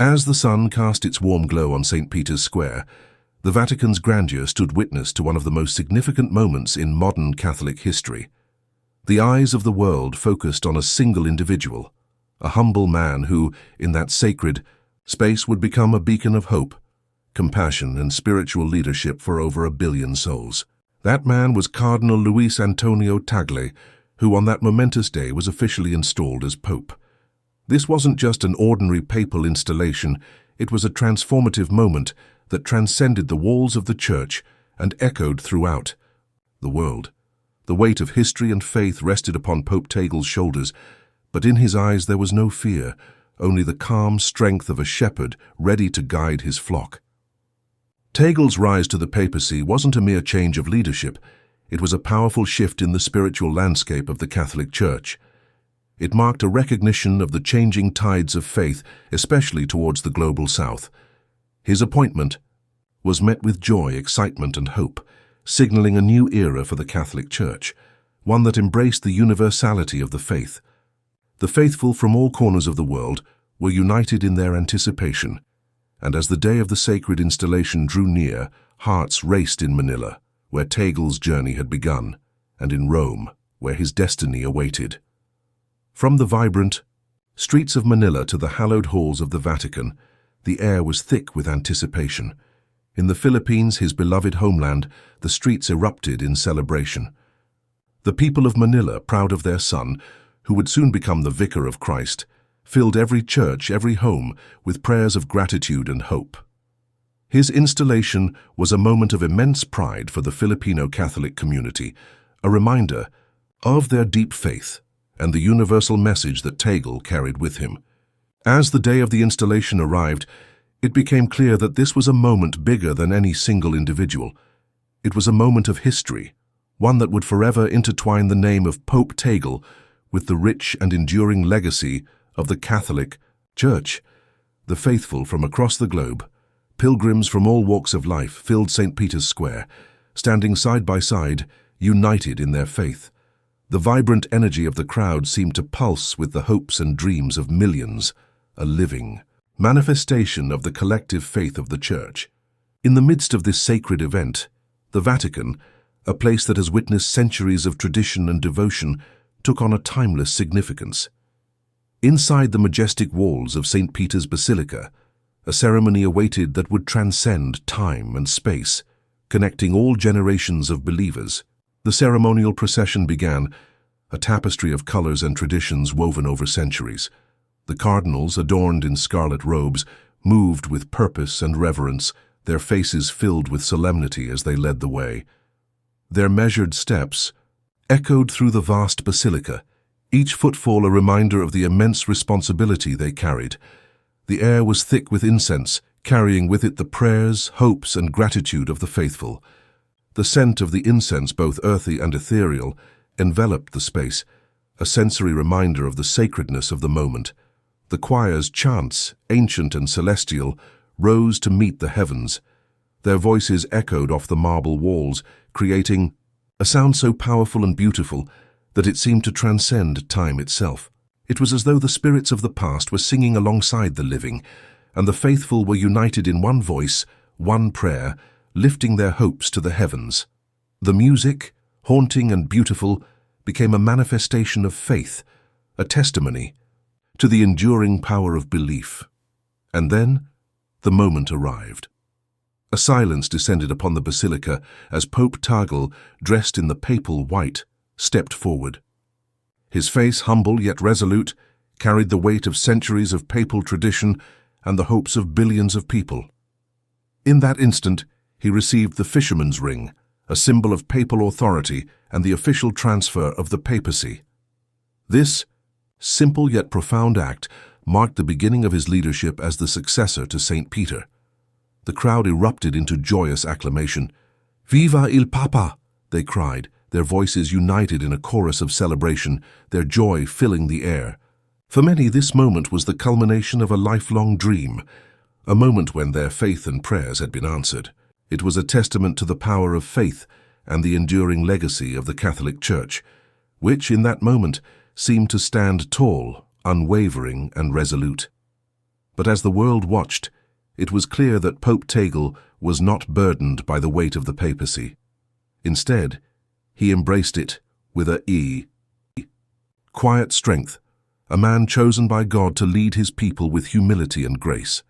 As the sun cast its warm glow on St. Peter's Square, the Vatican's grandeur stood witness to one of the most significant moments in modern Catholic history. The eyes of the world focused on a single individual, a humble man who, in that sacred space, would become a beacon of hope, compassion, and spiritual leadership for over 1 billion souls. That man was Cardinal Luis Antonio Tagle, who on that momentous day was officially installed as Pope. This wasn't just an ordinary papal installation, it was a transformative moment that transcended the walls of the Church and echoed throughout the world. The weight of history and faith rested upon Pope Tagle's shoulders, but in his eyes there was no fear, only the calm strength of a shepherd ready to guide his flock. Tagle's rise to the papacy wasn't a mere change of leadership, it was a powerful shift in the spiritual landscape of the Catholic Church. It marked a recognition of the changing tides of faith, especially towards the global South. His appointment was met with joy, excitement, and hope, signaling a new era for the Catholic Church, one that embraced the universality of the faith. The faithful from all corners of the world were united in their anticipation, and as the day of the sacred installation drew near, hearts raced in Manila, where Tagle's journey had begun, and in Rome, where his destiny awaited. From the vibrant streets of Manila to the hallowed halls of the Vatican, the air was thick with anticipation. In the Philippines, his beloved homeland, the streets erupted in celebration. The people of Manila, proud of their son, who would soon become the Vicar of Christ, filled every church, every home, with prayers of gratitude and hope. His installation was a moment of immense pride for the Filipino Catholic community, a reminder of their deep faith and the universal message that Tagle carried with him. As the day of the installation arrived, it became clear that this was a moment bigger than any single individual. It was a moment of history, one that would forever intertwine the name of Pope Tagle with the rich and enduring legacy of the Catholic Church. The faithful from across the globe, pilgrims from all walks of life, filled St. Peter's Square, standing side by side, united in their faith. The vibrant energy of the crowd seemed to pulse with the hopes and dreams of millions, a living manifestation of the collective faith of the Church. In the midst of this sacred event, the Vatican, a place that has witnessed centuries of tradition and devotion, took on a timeless significance. Inside the majestic walls of St. Peter's Basilica, a ceremony awaited that would transcend time and space, connecting all generations of believers. The ceremonial procession began, a tapestry of colors and traditions woven over centuries. The cardinals, adorned in scarlet robes, moved with purpose and reverence, their faces filled with solemnity as they led the way. Their measured steps echoed through the vast basilica, each footfall a reminder of the immense responsibility they carried. The air was thick with incense, carrying with it the prayers, hopes, and gratitude of the faithful. The scent of the incense, both earthy and ethereal, enveloped the space, a sensory reminder of the sacredness of the moment. The choir's chants, ancient and celestial, rose to meet the heavens. Their voices echoed off the marble walls, creating a sound so powerful and beautiful that it seemed to transcend time itself. It was as though the spirits of the past were singing alongside the living, and the faithful were united in one voice, one prayer, lifting their hopes to the heavens. The music, haunting and beautiful, became a manifestation of faith, a testimony to the enduring power of belief. And then, the moment arrived. A silence descended upon the basilica as Pope Tagle, dressed in the papal white, stepped forward. His face, humble yet resolute, carried the weight of centuries of papal tradition and the hopes of billions of people. In that instant, he received the fisherman's ring, a symbol of papal authority and the official transfer of the papacy. This simple yet profound act marked the beginning of his leadership as the successor to St. Peter. The crowd erupted into joyous acclamation. "Viva il Papa!" they cried, their voices united in a chorus of celebration, their joy filling the air. For many, this moment was the culmination of a lifelong dream, a moment when their faith and prayers had been answered. It was a testament to the power of faith and the enduring legacy of the Catholic Church, which, in that moment, seemed to stand tall, unwavering, and resolute. But as the world watched, it was clear that Pope Tagle was not burdened by the weight of the papacy. Instead, he embraced it with a quiet strength, a man chosen by God to lead his people with humility and grace.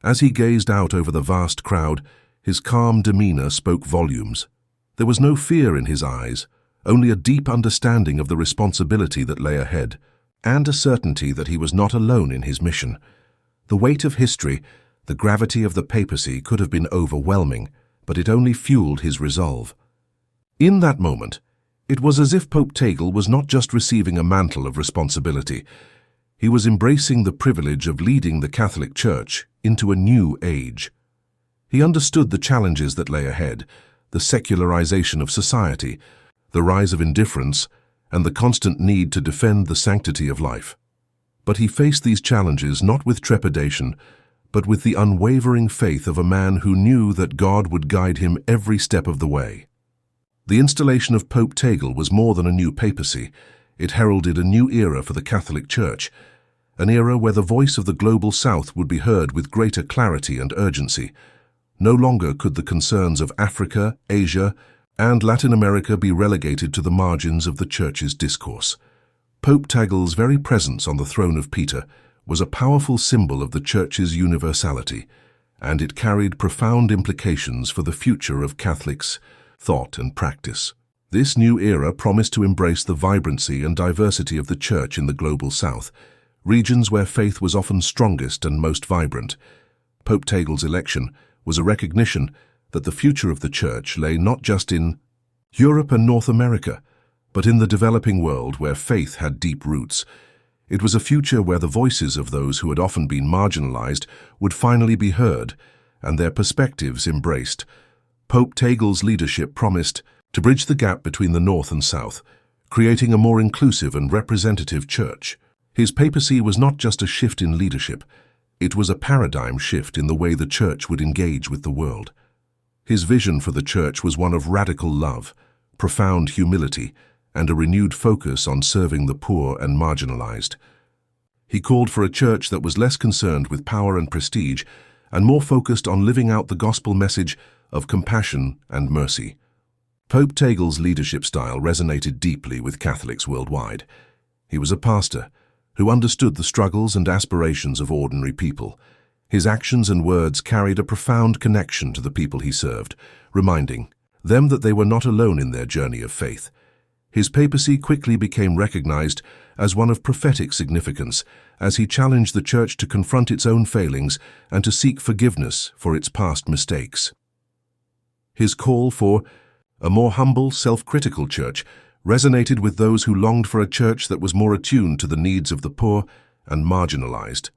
As he gazed out over the vast crowd, his calm demeanor spoke volumes. There was no fear in his eyes, only a deep understanding of the responsibility that lay ahead, and a certainty that he was not alone in his mission. The weight of history, the gravity of the papacy could have been overwhelming, but it only fueled his resolve. In that moment, it was as if Pope Tagle was not just receiving a mantle of responsibility. He was embracing the privilege of leading the Catholic Church into a new age. He understood the challenges that lay ahead, the secularization of society, the rise of indifference, and the constant need to defend the sanctity of life. But he faced these challenges not with trepidation, but with the unwavering faith of a man who knew that God would guide him every step of the way. The installation of Pope Tagle was more than a new papacy. It heralded a new era for the Catholic Church, an era where the voice of the global South would be heard with greater clarity and urgency. No longer could the concerns of Africa, Asia, and Latin America be relegated to the margins of the Church's discourse. Pope Tagle's very presence on the throne of Peter was a powerful symbol of the Church's universality, and it carried profound implications for the future of Catholics' thought and practice. This new era promised to embrace the vibrancy and diversity of the Church in the global South, regions where faith was often strongest and most vibrant. Pope Tagle's election was a recognition that the future of the Church lay not just in Europe and North America, but in the developing world where faith had deep roots. It was a future where the voices of those who had often been marginalized would finally be heard and their perspectives embraced. Pope Tagle's leadership promised to bridge the gap between the North and South, creating a more inclusive and representative Church. His papacy was not just a shift in leadership, it was a paradigm shift in the way the Church would engage with the world. His vision for the Church was one of radical love, profound humility, and a renewed focus on serving the poor and marginalized. He called for a Church that was less concerned with power and prestige and more focused on living out the gospel message of compassion and mercy. Pope Tagle's leadership style resonated deeply with Catholics worldwide. He was a pastor who understood the struggles and aspirations of ordinary people. His actions and words carried a profound connection to the people he served, reminding them that they were not alone in their journey of faith. His papacy quickly became recognized as one of prophetic significance as he challenged the Church to confront its own failings and to seek forgiveness for its past mistakes. His call for a more humble, self-critical Church resonated with those who longed for a Church that was more attuned to the needs of the poor and marginalized.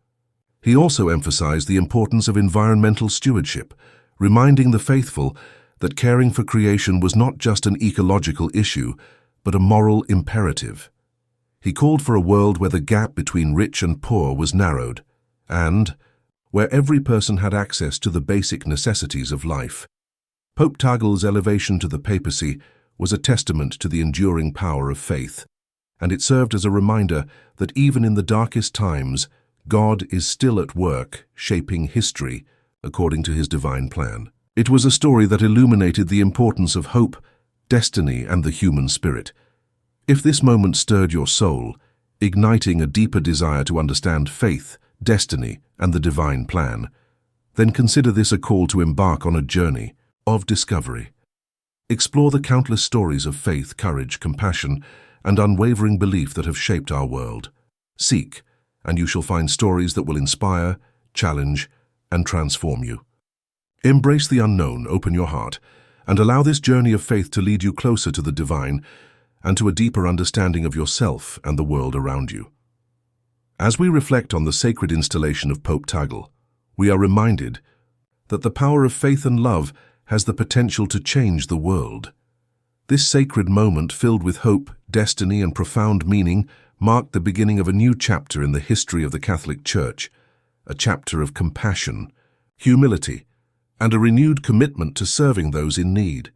He also emphasized the importance of environmental stewardship, reminding the faithful that caring for creation was not just an ecological issue, but a moral imperative. He called for a world where the gap between rich and poor was narrowed, and where every person had access to the basic necessities of life. Pope Tagle's elevation to the papacy was a testament to the enduring power of faith, and it served as a reminder that even in the darkest times, God is still at work, shaping history according to his divine plan. It was a story that illuminated the importance of hope, destiny, and the human spirit. If this moment stirred your soul, igniting a deeper desire to understand faith, destiny, and the divine plan, then consider this a call to embark on a journey of discovery. Explore the countless stories of faith, courage, compassion, and unwavering belief that have shaped our world. Seek, and you shall find stories that will inspire, challenge, and transform you. Embrace the unknown, open your heart, and allow this journey of faith to lead you closer to the divine and to a deeper understanding of yourself and the world around you. As we reflect on the sacred installation of Pope Tagle, we are reminded that the power of faith and love has the potential to change the world. This sacred moment, filled with hope, destiny, and profound meaning, marked the beginning of a new chapter in the history of the Catholic Church, a chapter of compassion, humility, and a renewed commitment to serving those in need.